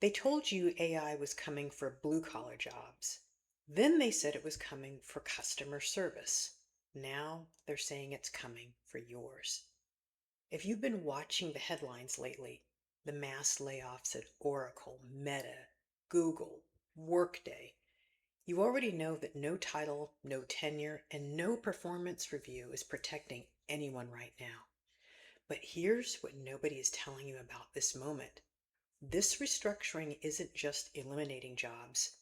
They told you AI was coming for blue-collar jobs. Then they said it was coming for customer service. Now they're saying it's coming for yours. If you've been watching the headlines lately, the mass layoffs at Oracle, Meta, Google, Workday, you already know that no title, no tenure, and no performance review is protecting anyone right now. But here's what nobody is telling you about this moment. This restructuring isn't just eliminating jobs.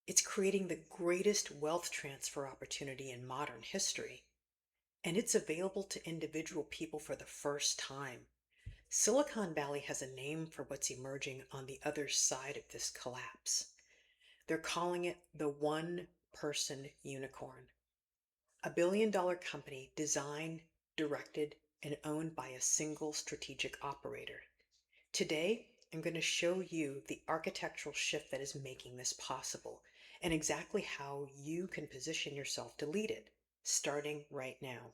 It's creating the greatest wealth transfer opportunity in modern history. And it's available to individual people for the first time. Silicon Valley has a name for what's emerging on the other side of this collapse. They're calling it the one-person unicorn. $1 billion company designed, directed, and owned by a single strategic operator. Today, I'm going to show you the architectural shift that is making this possible and exactly how you can position yourself to lead it, starting right now.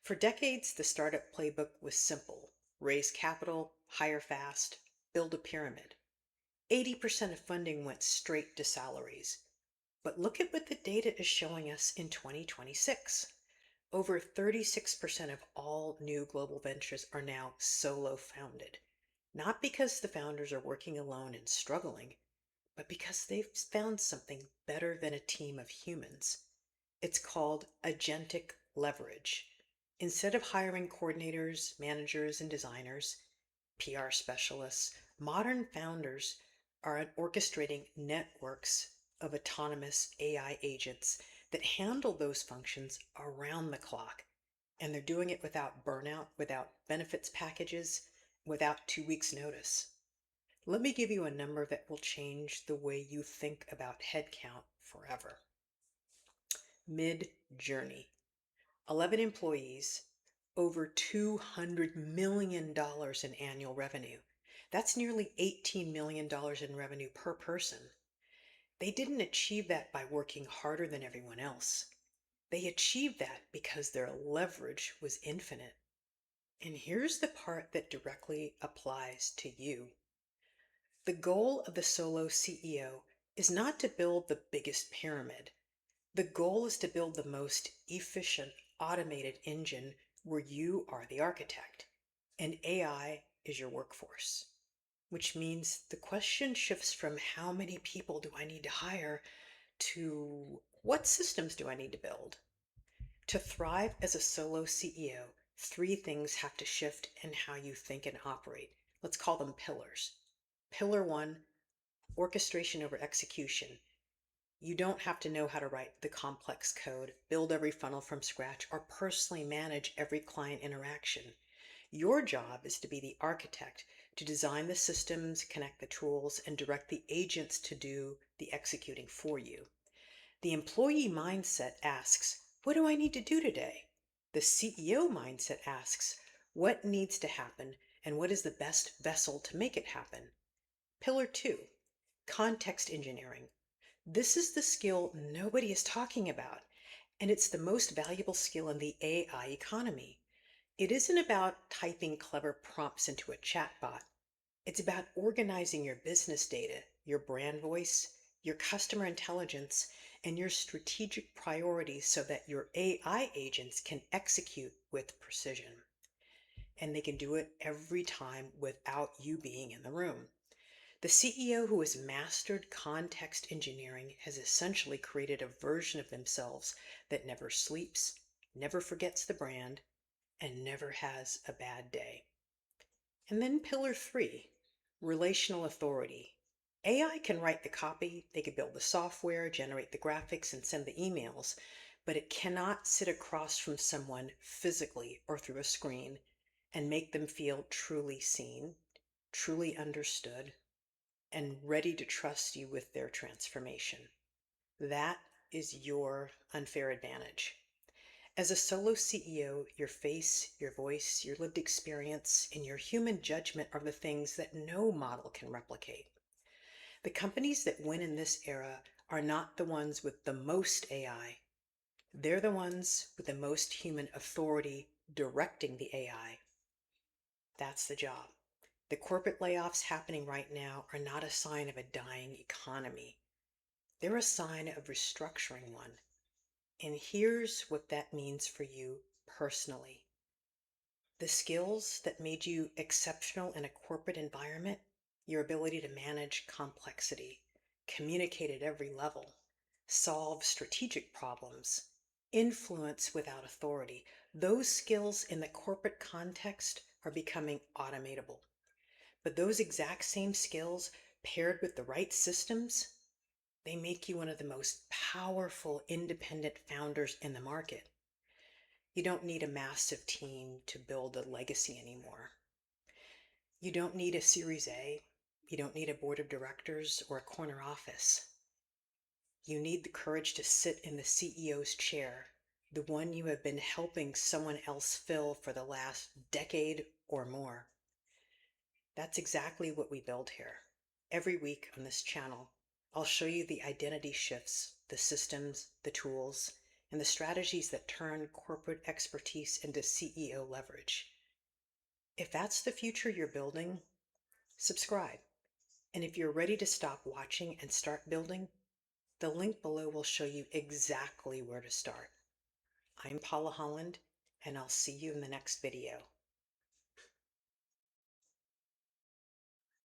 For decades, the startup playbook was simple. Raise capital, hire fast, build a pyramid. 80% of funding went straight to salaries. But look at what the data is showing us in 2026. Over 36% of all new global ventures are now solo founded. Not because the founders are working alone and struggling, but because they've found something better than a team of humans. It's called agentic leverage. Instead of hiring coordinators, managers, and designers, PR specialists, modern founders are orchestrating networks of autonomous AI agents that handle those functions around the clock. And they're doing it without burnout, without benefits packages, without 2 weeks notice. Let me give you a number that will change the way you think about headcount forever. Midjourney, 11 employees, over $200 million in annual revenue. That's nearly $18 million in revenue per person. They didn't achieve that by working harder than everyone else. They achieved that because their leverage was infinite. And here's the part that directly applies to you. The goal of the solo CEO is not to build the biggest pyramid. The goal is to build the most efficient, automated engine where you are the architect and AI is your workforce. Which means the question shifts from how many people do I need to hire to what systems do I need to build? To thrive as a solo CEO, 3 things have to shift in how you think and operate. Let's call them pillars. Pillar 1, orchestration over execution. You don't have to know how to write the complex code, build every funnel from scratch, or personally manage every client interaction. Your job is to be the architect, to design the systems, connect the tools, and direct the agents to do the executing for you. The employee mindset asks, what do I need to do today? The CEO mindset asks, what needs to happen and what is the best vessel to make it happen? Pillar 2, context engineering. This is the skill nobody is talking about, and it's the most valuable skill in the AI economy. It isn't about typing clever prompts into a chatbot. It's about organizing your business data, your brand voice, your customer intelligence, and your strategic priorities so that your AI agents can execute with precision. And they can do it every time without you being in the room. The CEO who has mastered context engineering has essentially created a version of themselves that never sleeps, never forgets the brand, and never has a bad day. And then pillar 3, relational authority. AI can write the copy, they can build the software, generate the graphics, and send the emails, but it cannot sit across from someone physically or through a screen and make them feel truly seen, truly understood, and ready to trust you with their transformation. That is your unfair advantage. As a solo CEO, your face, your voice, your lived experience, and your human judgment are the things that no model can replicate. The companies that win in this era are not the ones with the most AI. They're the ones with the most human authority directing the AI. That's the job. The corporate layoffs happening right now are not a sign of a dying economy. They're a sign of restructuring one. And here's what that means for you personally. The skills that made you exceptional in a corporate environment, your ability to manage complexity, communicate at every level, solve strategic problems, influence without authority, those skills in the corporate context are becoming automatable. But those exact same skills paired with the right systems, they make you one of the most powerful independent founders in the market. You don't need a massive team to build a legacy anymore. You don't need a Series A. You don't need a board of directors or a corner office. You need the courage to sit in the CEO's chair, the one you have been helping someone else fill for the last decade or more. That's exactly what we build here. Every week on this channel, I'll show you the identity shifts, the systems, the tools, and the strategies that turn corporate expertise into CEO leverage. If that's the future you're building, subscribe. And if you're ready to stop watching and start building, the link below will show you exactly where to start. I'm Paula Holland, and I'll see you in the next video.